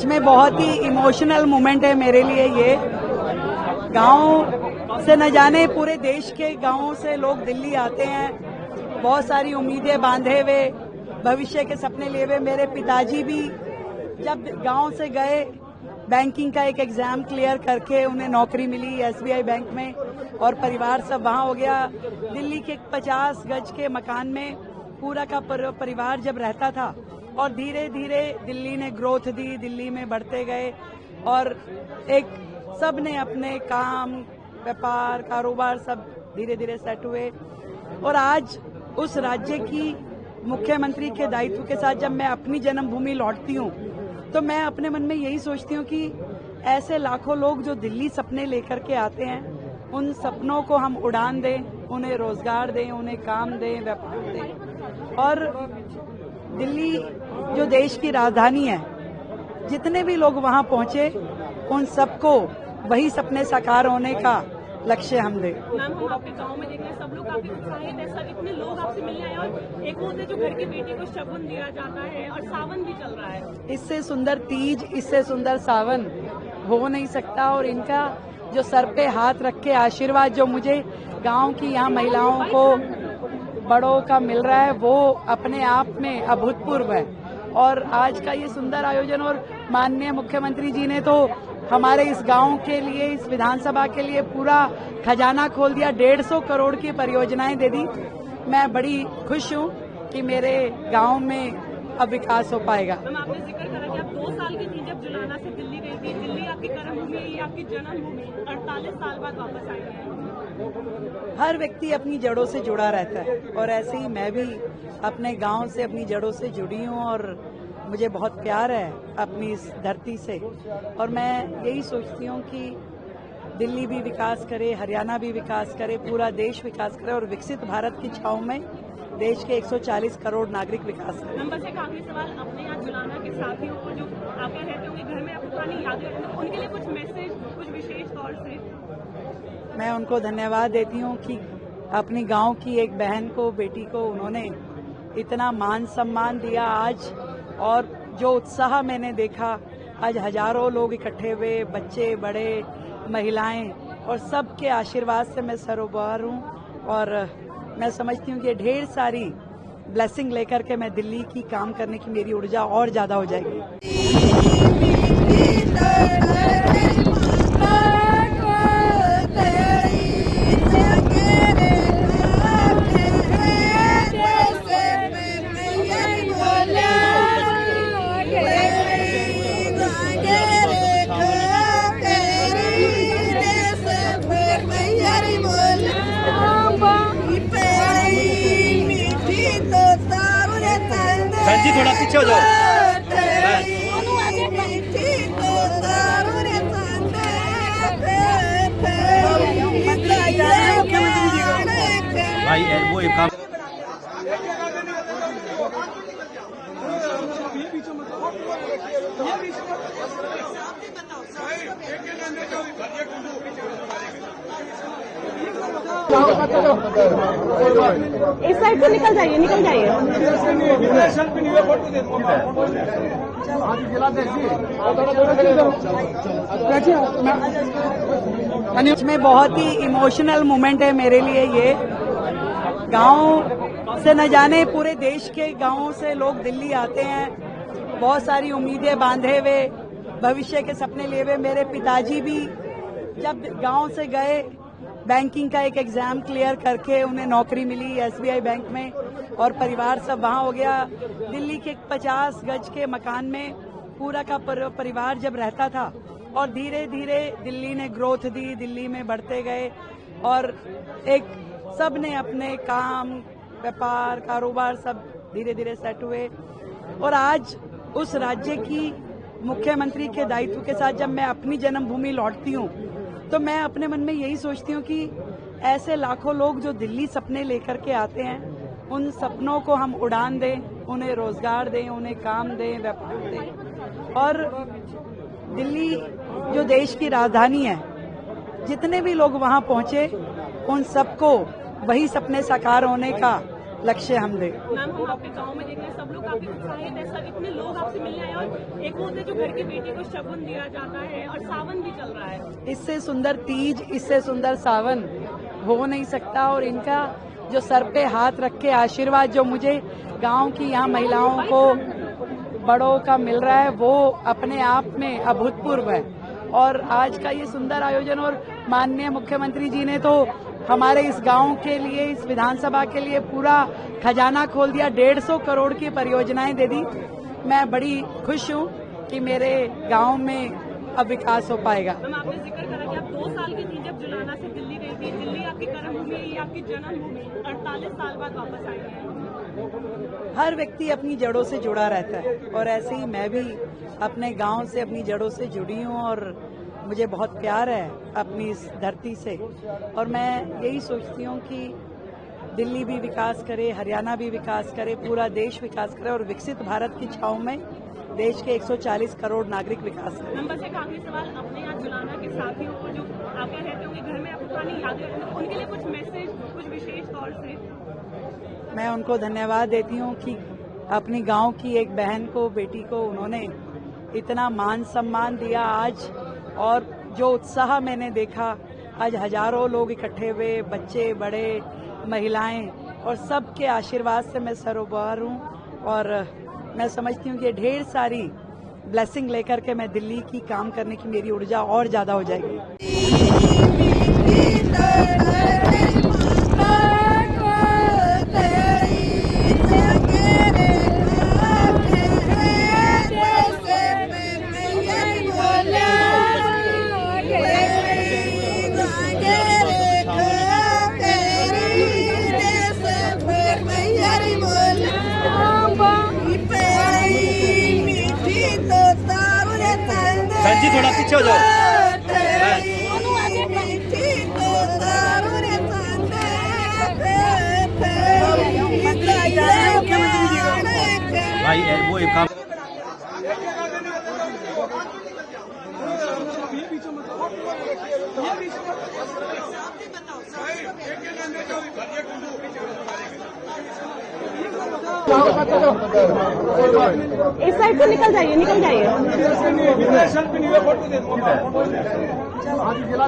में बहुत ही emotional moment है मेरे लिए ये। गांव से न जाने पूरे देश के गांवों से लोग दिल्ली आते हैं, बहुत सारी उम्मीदें बांधे हुए, भविष्य के सपने लिए हुए। मेरे पिताजी भी जब गांव से गए, बैंकिंग का एक एग्जाम क्लियर करके उन्हें नौकरी मिली एसबीआई बैंक में, और परिवार सब वहां हो गया। दिल्ली के 50 गज के मकान में पूरा का परिवार जब रहता था, और धीरे धीरे दिल्ली ने ग्रोथ दी, दिल्ली में बढ़ते गए, और एक सब ने अपने काम, व्यापार, कारोबार सब धीरे धीरे सेट हुए। और आज उस राज्य की मुख्यमंत्री के दायित्व के साथ जब मैं अपनी जन्मभूमि लौटती हूँ, तो मैं अपने मन में यही सोचती हूँ कि ऐसे लाखों लोग जो दिल्ली सपने लेकर के आते हैं, उन सपनों को हम उड़ान दें, उन्हें रोजगार दें, उन्हें काम दें, व्यापार दें। और दिल्ली जो देश की राजधानी है, जितने भी लोग वहां पहुंचे, उन सबको वही सपने साकार होने का लक्ष्य हम दें। मैम, हम आपके गांव में देख रहे हैं, सब लोग काफी उत्साहित है, सब इतने लोग आपसे मिलने आए, और एक होते जो घर की बेटी को शगुन दिया जाता है, और सावन भी चल रहा है। इससे सुंदर तीज, इससे सुंदर सावन हो नहीं सकता। और इनका जो सर पे हाथ रख के आशीर्वाद जो मुझे गांव की यहाँ महिलाओं को, बड़ों का मिल रहा है, वो अपने आप में अभूतपूर्व है। और आज का ये सुंदर आयोजन, और माननीय मुख्यमंत्री जी ने तो हमारे इस गांव के लिए, इस विधानसभा के लिए पूरा खजाना खोल दिया, 150 करोड़ की परियोजनाएं दे दी। मैं बड़ी खुश हूं कि मेरे गांव में अब विकास हो पाएगा। मैम, आपने जिक्र करा कि आप 2 साल की थी जब जुलाना से दिल्ली गई थी। दिल्ली आपकी कर्मभूमि, ये आपकी जन्मभूमि, 48 साल बाद वापस आई है। हर व्यक्ति अपनी जड़ों से जुड़ा रहता है, और ऐसे ही मैं भी अपने गांव से, अपनी जड़ों से जुड़ी हूं, और मुझे बहुत प्यार है अपनी इस धरती से। और मैं यही सोचती हूँ कि दिल्ली भी विकास करे, हरियाणा भी विकास करे, पूरा देश विकास करे, और विकसित भारत की छांव में देश के 140 करोड़ नागरिक विकास करें। नंबर से एक आखिरी सवाल, अपने यहाँ जुलाना के साथियों को जो आपके रहते होंगे घर में, आपको पुरानी यादें रहती हैं, उनके लिए कुछ मैसेज, कुछ विशेष तौर से? मैं उनको धन्यवाद देती हूँ कि अपनी गांव की एक बहन को, बेटी को उन्होंने इतना मान सम्मान दिया आज। और जो उत्साह मैंने देखा, आज हजारों लोग इकट्ठे हुए, बच्चे, बड़े, महिलाएं, और सबके आशीर्वाद से मैं सरोवर हूँ। और मैं समझती हूँ कि ढेर सारी ब्लेसिंग लेकर के मैं दिल्ली की काम करने की मेरी ऊर्जा और ज्यादा हो जाएगी। जी थोड़ा पीछे हो जाओ। भाई वो एक काम इस साइड से निकल जाइए, निकल जाइए। में बहुत ही इमोशनल मोमेंट है मेरे लिए ये। गांव से न जाने पूरे देश के गांवों से लोग दिल्ली आते हैं, बहुत सारी उम्मीदें बांधे हुए, भविष्य के सपने लिए हुए। मेरे पिताजी भी जब गांव से गए, बैंकिंग का एक एग्जाम क्लियर करके उन्हें नौकरी मिली एसबीआई बैंक में, और परिवार सब वहां हो गया। दिल्ली के 50 गज के मकान में पूरा का परिवार जब रहता था, और धीरे धीरे दिल्ली ने ग्रोथ दी, दिल्ली में बढ़ते गए, और एक सब ने अपने काम, व्यापार, कारोबार सब धीरे धीरे सेट हुए। और आज उस राज्य की मुख्यमंत्री के दायित्व के साथ जब मैं अपनी जन्मभूमि लौटती हूँ, तो मैं अपने मन में यही सोचती हूँ कि ऐसे लाखों लोग जो दिल्ली सपने लेकर के आते हैं, उन सपनों को हम उड़ान दें, उन्हें रोजगार दें, उन्हें काम दें, व्यापार दें। और दिल्ली जो देश की राजधानी है, जितने भी लोग वहां पहुंचे, उन सबको वही सपने साकार होने का लक्ष्य हम दें। मैम, हम आपके गांव में देख रहे हैं सब लोग काफी उत्साहित है, सब इतने लोग आपसे मिलने आए और एक होते जो घर की बेटी को शगुन दिया जाता है और सावन भी चल रहा है। इससे सुंदर तीज, इससे सुंदर सावन हो नहीं सकता। और इनका जो सर पे हाथ रख के आशीर्वाद जो मुझे गांव की यहाँ महिलाओं को बड़ों का मिल रहा है वो अपने आप में अभूतपूर्व है। और आज का ये सुंदर आयोजन, और माननीय मुख्यमंत्री जी ने तो हमारे इस गांव के लिए, इस विधानसभा के लिए पूरा खजाना खोल दिया, 150 करोड़ की परियोजनाएं दे दी। मैं बड़ी खुश हूं कि मेरे गांव में अब विकास हो पाएगा। मैम, आपने जिक्र करा कि आप 2 साल की थी जब जुलाना से दिल्ली गई थी। दिल्ली आपकी कर्मभूमि, ये आपकी जन्मभूमि, 48 साल बाद वापस आई है। हर व्यक्ति अपनी जड़ों से जुड़ा रहता है और ऐसे ही मैं भी अपने गांव से, अपनी जड़ों से जुड़ी हूं और मुझे बहुत प्यार है अपनी इस धरती से। और मैं यही सोचती हूं कि दिल्ली भी विकास करे, हरियाणा भी विकास करे, पूरा देश विकास करे और विकसित भारत की छांव में देश के 140 करोड़ नागरिक विकास करें। नंबर से आखिरी सवाल, अपने यहाँ जुलाना के साथियों को जो आपके रहते होंगे घर में, आपको पुरानी यादें रहती हैं, उनके लिए कुछ मैसेज, कुछ विशेष तौर से? मैं उनको धन्यवाद देती हूँ कि अपनी गांव की एक बहन को, बेटी को उन्होंने इतना मान सम्मान दिया आज। और जो उत्साह मैंने देखा, आज हजारों लोग इकट्ठे हुए, बच्चे, बड़े, महिलाएं, और सबके आशीर्वाद से मैं सरोवर हूँ। और मैं समझती हूँ कि ढेर सारी ब्लेसिंग लेकर के मैं दिल्ली की काम करने की मेरी ऊर्जा और ज्यादा हो जाएगी। बहन जी थोड़ा पीछे हो जाओ। भाई वो एक काम इस साइड से निकल जाइए, निकल जाइए। आज जिला